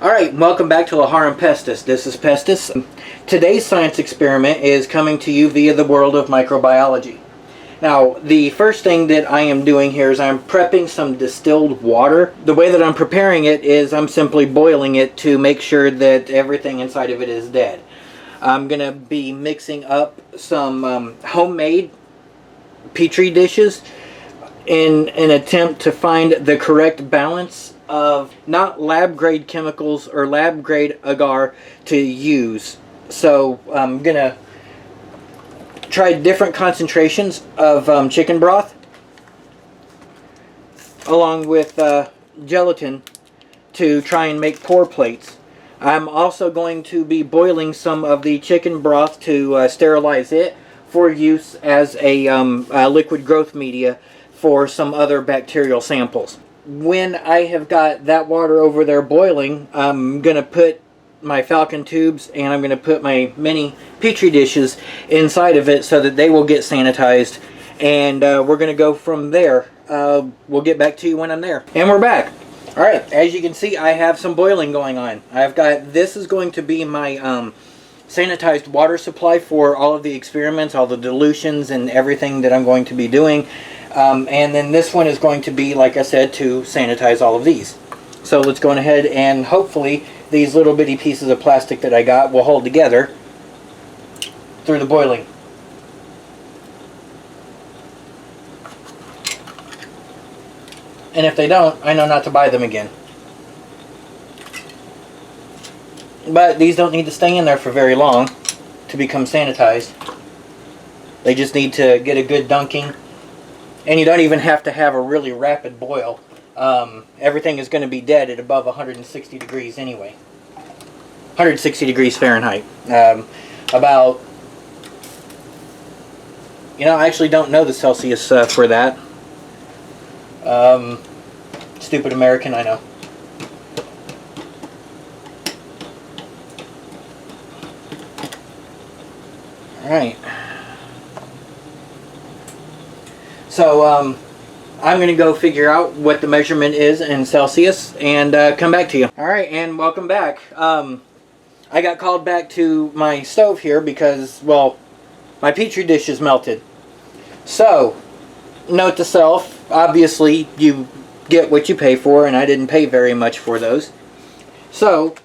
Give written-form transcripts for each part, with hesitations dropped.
Alright, welcome back to Agar and Pestis. This is Pestis. Today's science experiment is coming to you via the world of microbiology. Now, the first thing that I am doing here is I'm prepping some distilled water. The way that I'm preparing it is I'm simply boiling it to make sure that everything inside of it is dead. I'm going to be mixing up some homemade Petri dishes in an attempt to find the correct balance of not lab grade chemicals or lab grade agar to use. So I'm gonna try different concentrations of chicken broth along with gelatin to try and make pour plates. I'm also going to be boiling some of the chicken broth to sterilize it for use as a liquid growth media for some other bacterial samples. When I have got that water over there boiling, I'm going to put my Falcon tubes and I'm going to put my mini Petri dishes inside of it so that they will get sanitized, and we're going to go from there. We'll get back to you when I'm there. And we're back. Alright, as you can see, I have some boiling going on. This is going to be my sanitized water supply for all of the experiments, all the dilutions and everything that I'm going to be doing. And then this one is going to be, like I said, to sanitize all of these. So let's go ahead and hopefully these little bitty pieces of plastic that I got will hold together through the boiling. And if they don't, I know not to buy them again. But these don't need to stay in there for very long to become sanitized. They just need to get a good dunking. And you don't even have to have a really rapid boil. Everything is going to be dead at above 160 degrees anyway. 160 degrees Fahrenheit. About, I actually don't know the Celsius for that. Stupid American, I know. Alright. So, I'm going to go figure out what the measurement is in Celsius and come back to you. Alright, and welcome back. I got called back to my stove here because, well, my Petri dish is melted. So, note to self, obviously you get what you pay for, and I didn't pay very much for those. So,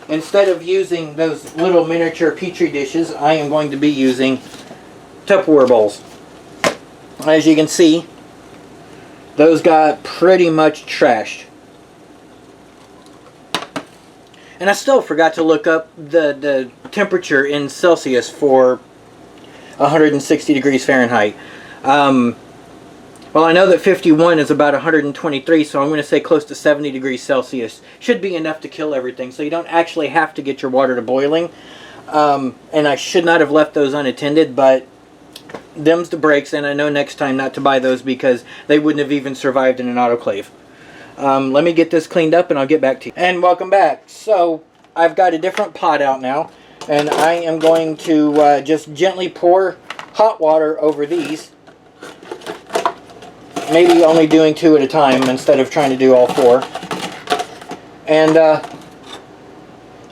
instead of using those little miniature Petri dishes, I am going to be using Tupperware bowls. As you can see, those got pretty much trashed. And I still forgot to look up the temperature in Celsius for 160 degrees Fahrenheit. Well, I know that 51 is about 123, so I'm going to say close to 70 degrees Celsius. Should be enough to kill everything, so you don't actually have to get your water to boiling. And I should not have left those unattended, but them's the breaks, and I know next time not to buy those because they wouldn't have even survived in an autoclave. Let me get this cleaned up and I'll get back to you. And welcome back. So I've got a different pot out now, and I am going to just gently pour hot water over these. Maybe only doing 2 at a time instead of trying to do all 4. And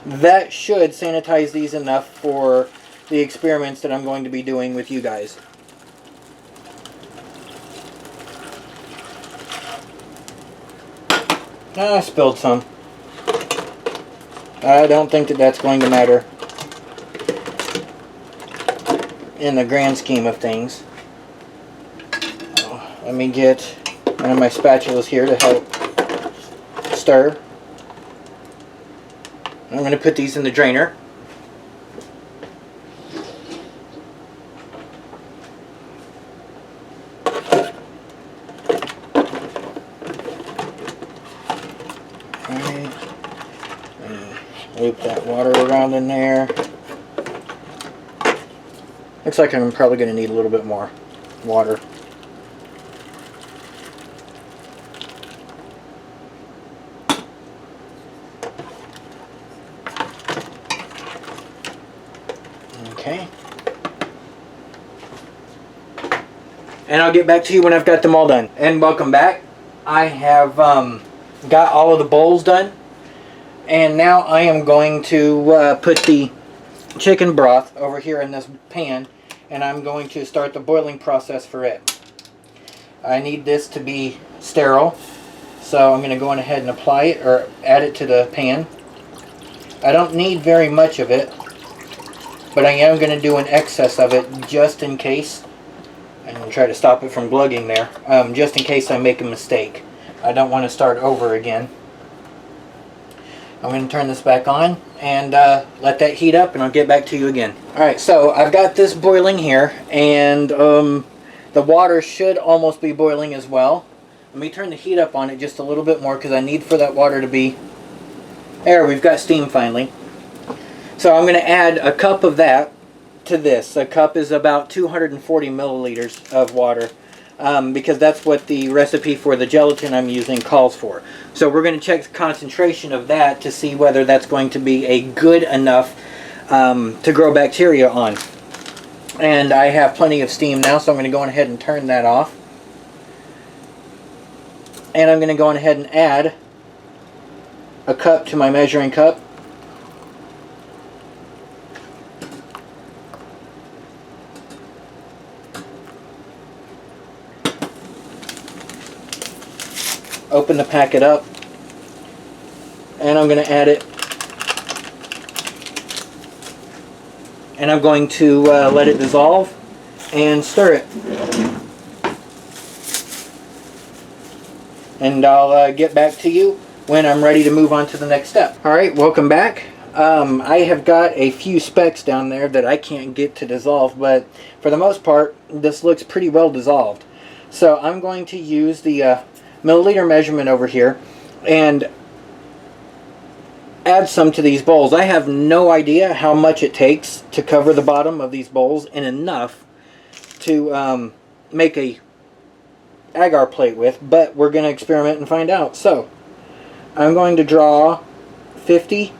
that should sanitize these enough for the experiments that I'm going to be doing with you guys. I spilled some. I don't think that that's going to matter in the grand scheme of things. Let me get one of my spatulas here to help stir. I'm going to put these in the drainer. Loop that water around in there. Looks like I'm probably going to need a little bit more water. Okay. And I'll get back to you when I've got them all done. And welcome back. I have got all of the bowls done. And now I am going to put the chicken broth over here in this pan, and I'm going to start the boiling process for it. I need this to be sterile, so I'm going to go on ahead and apply it or add it to the pan. I don't need very much of it, but I am going to do an excess of it just in case. I'm going to try to stop it from glugging there, just in case I make a mistake. I don't want to start over again. I'm going to turn this back on and let that heat up, and I'll get back to you again. Alright, so I've got this boiling here, and the water should almost be boiling as well. Let me turn the heat up on it just a little bit more because I need for that water to be... There, we've got steam finally. So I'm going to add a cup of that to this. A cup is about 240 milliliters of water. Because that's what the recipe for the gelatin I'm using calls for. So we're going to check the concentration of that to see whether that's going to be a good enough to grow bacteria on. And I have plenty of steam now, so I'm going to go on ahead and turn that off. And I'm going to go on ahead and add a cup to my measuring cup. Open the packet up, and I'm going to add it, and I'm going to let it dissolve and stir it, and I'll get back to you when I'm ready to move on to the next step. Alright, welcome back. I have got a few specks down there that I can't get to dissolve, but for the most part this looks pretty well dissolved. So I'm going to use the milliliter measurement over here and add some to these bowls. I have no idea how much it takes to cover the bottom of these bowls and enough to make a agar plate with, but we're going to experiment and find out. So I'm going to draw 50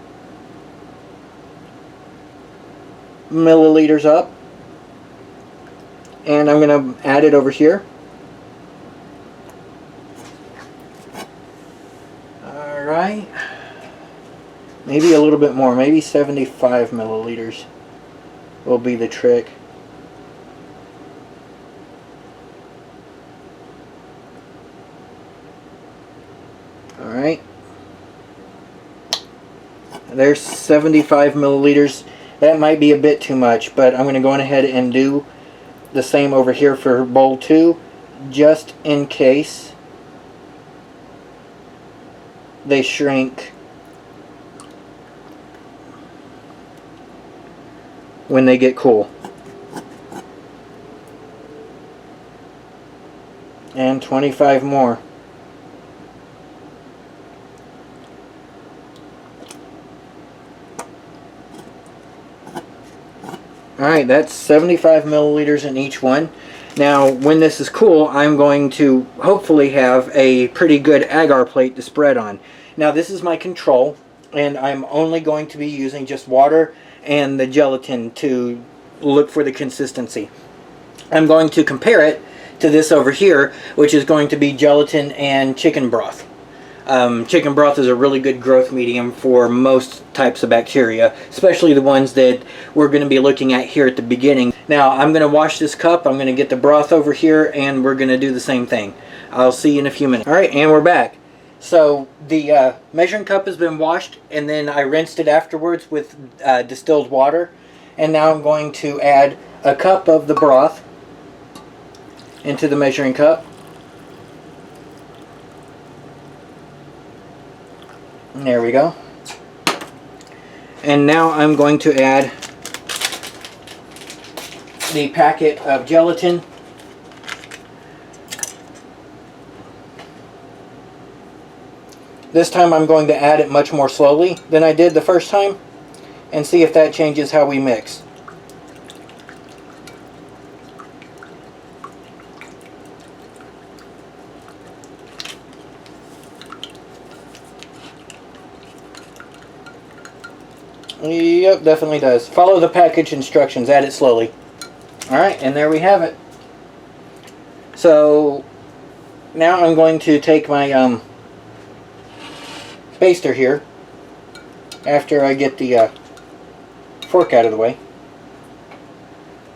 milliliters up, and I'm going to add it over here. Alright, maybe a little bit more, maybe 75 milliliters will be the trick. Alright, there's 75 milliliters. That might be a bit too much, but I'm going to go on ahead and do the same over here for bowl 2, just in case they shrink when they get cool. And 25 more. Alright, that's 75 milliliters in each one. Now, when this is cool, I'm going to hopefully have a pretty good agar plate to spread on. Now, this is my control, and I'm only going to be using just water and the gelatin to look for the consistency. I'm going to compare it to this over here, which is going to be gelatin and chicken broth. Chicken broth is a really good growth medium for most types of bacteria, especially the ones that we're going to be looking at here at the beginning. Now, I'm going to wash this cup, I'm going to get the broth over here, and we're going to do the same thing. I'll see you in a few minutes. Alright, and we're back. So, the measuring cup has been washed, and then I rinsed it afterwards with distilled water. And now I'm going to add a cup of the broth into the measuring cup. There we go. And now I'm going to add the packet of gelatin. This time I'm going to add it much more slowly than I did the first time, and see if that changes how we mix. Yep, definitely does. Follow the package instructions, add it slowly. Alright, and there we have it. So, now I'm going to take my baster here after I get the fork out of the way.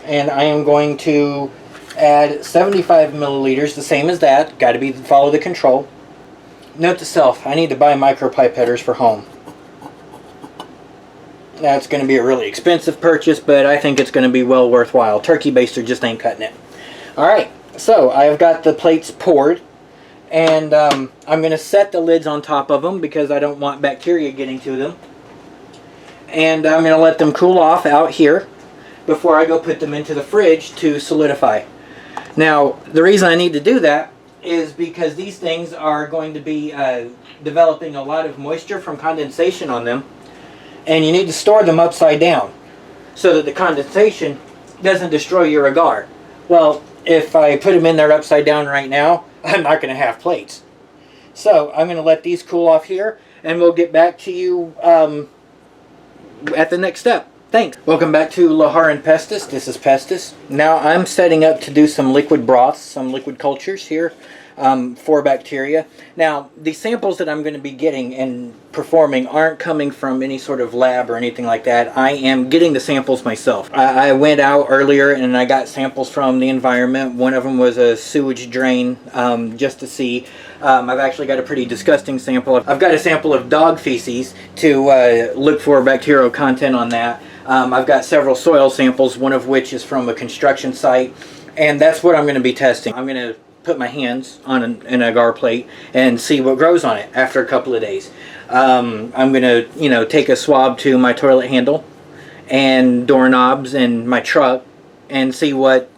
And I am going to add 75 milliliters, the same as that. Got to follow the control. Note to self, I need to buy micropipetters for home. That's going to be a really expensive purchase, but I think it's going to be well worthwhile. Turkey baster just ain't cutting it. Alright, so I've got the plates poured, and I'm going to set the lids on top of them because I don't want bacteria getting to them. And I'm going to let them cool off out here before I go put them into the fridge to solidify. Now, the reason I need to do that is because these things are going to be developing a lot of moisture from condensation on them, and you need to store them upside down so that the condensation doesn't destroy your agar. Well, if I put them in there upside down right now, I'm not going to have plates. So I'm going to let these cool off here, and we'll get back to you at the next step. Thanks. Welcome back to Agar and Pestis. This is Pestis. Now I'm setting up to do some liquid broths, some liquid cultures here for bacteria. Now the samples that I'm going to be getting and performing aren't coming from any sort of lab or anything like that. I am getting the samples myself. I went out earlier and I got samples from the environment. One of them was a sewage drain, just to see. I've actually got a pretty disgusting sample. I've got a sample of dog feces to look for bacterial content on that. I've got several soil samples, one of which is from a construction site, and that's what I'm going to be testing. I'm going to put my hands on an agar plate and see what grows on it after a couple of days. I'm going to, take a swab to my toilet handle and doorknobs and my truck and see what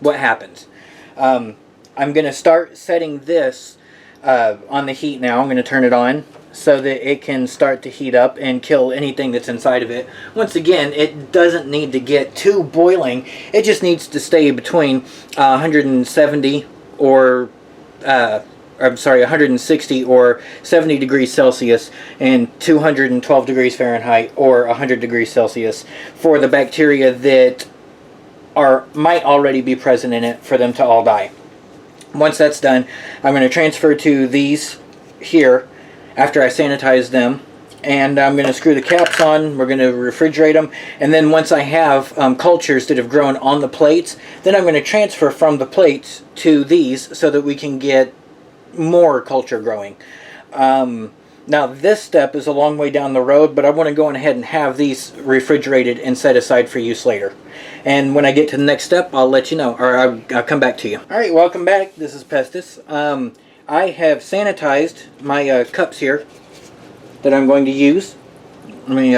happens. I'm going to start setting this on the heat now. I'm going to turn it on so that it can start to heat up and kill anything that's inside of it. Once again, it doesn't need to get too boiling. It just needs to stay between 170 or 160 or 70 degrees Celsius and 212 degrees Fahrenheit or 100 degrees Celsius for the bacteria that might already be present in it for them to all die. Once that's done, I'm going to transfer to these here after I sanitize them, and I'm going to screw the caps on. We're going to refrigerate them, and then once I have cultures that have grown on the plates, then I'm going to transfer from the plates to these so that we can get more culture growing. Now this step is a long way down the road, but I want to go on ahead and have these refrigerated and set aside for use later. And when I get to the next step, I'll let you know, or I'll come back to you. Alright, welcome back. This is Pestis. I have sanitized my cups here that I'm going to use. Let me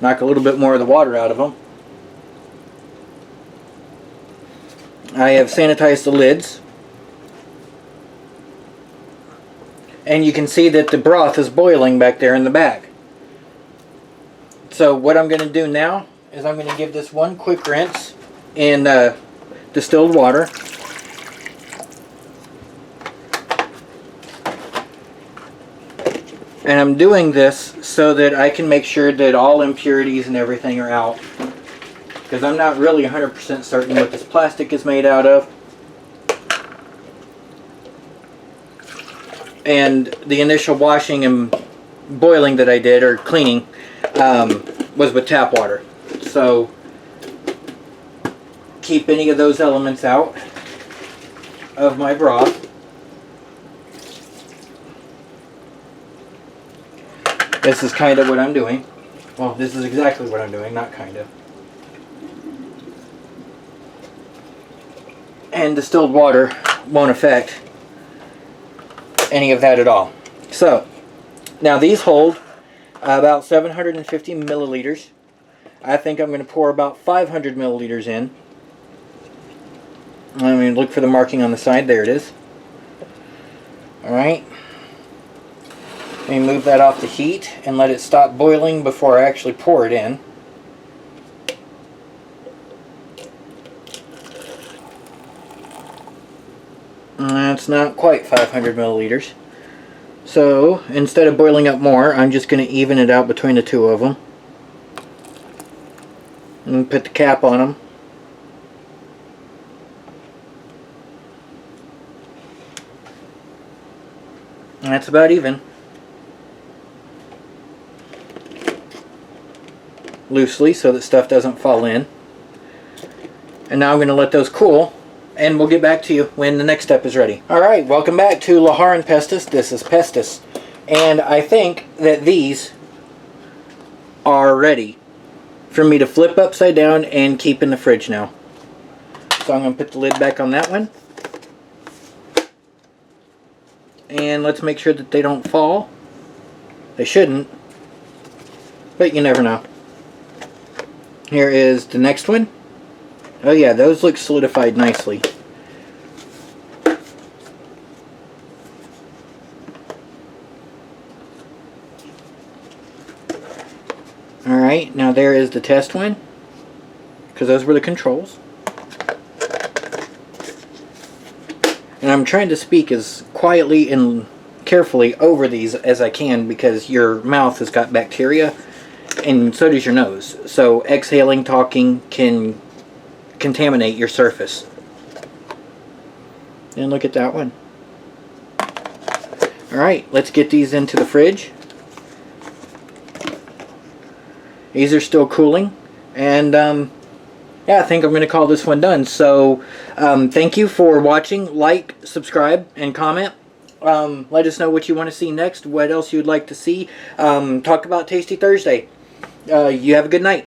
knock a little bit more of the water out of them. I have sanitized the lids. And you can see that the broth is boiling back there in the bag. So what I'm going to do now is I'm going to give this one quick rinse in distilled water. And I'm doing this so that I can make sure that all impurities and everything are out. Because I'm not really 100% certain what this plastic is made out of. And the initial washing and boiling that I did, or cleaning, was with tap water. So keep any of those elements out of my broth. This is kind of what I'm doing. Well, this is exactly what I'm doing, not kind of. And distilled water won't affect any of that at all. So, now these hold about 750 milliliters. I think I'm going to pour about 500 milliliters in. I mean, look for the marking on the side. There it is. Alright. Let me move that off the heat and let it stop boiling before I actually pour it in. That's not quite 500 milliliters. So instead of boiling up more, I'm just going to even it out between the two of them. And put the cap on them. And that's about even. loosely so that stuff doesn't fall in. And now I'm going to let those cool, and we'll get back to you when the next step is ready. Alright, welcome back to Lahar and Pestis. This is Pestis. And I think that these are ready for me to flip upside down and keep in the fridge now. So I'm going to put the lid back on that one. And let's make sure that they don't fall. They shouldn't, but you never know. Here is the next one. Oh yeah, those look solidified nicely. Alright, now there is the test one, because those were the controls. And I'm trying to speak as quietly and carefully over these as I can, because your mouth has got bacteria and so does your nose. So exhaling, talking can contaminate your surface. And look at that one. Alright, let's get these into the fridge. These are still cooling, and yeah, I think I'm going to call this one done. So thank you for watching. Like, subscribe, and comment. Let us know what you want to see next, what else you'd like to see. Talk about Tasty Thursday. You have a good night.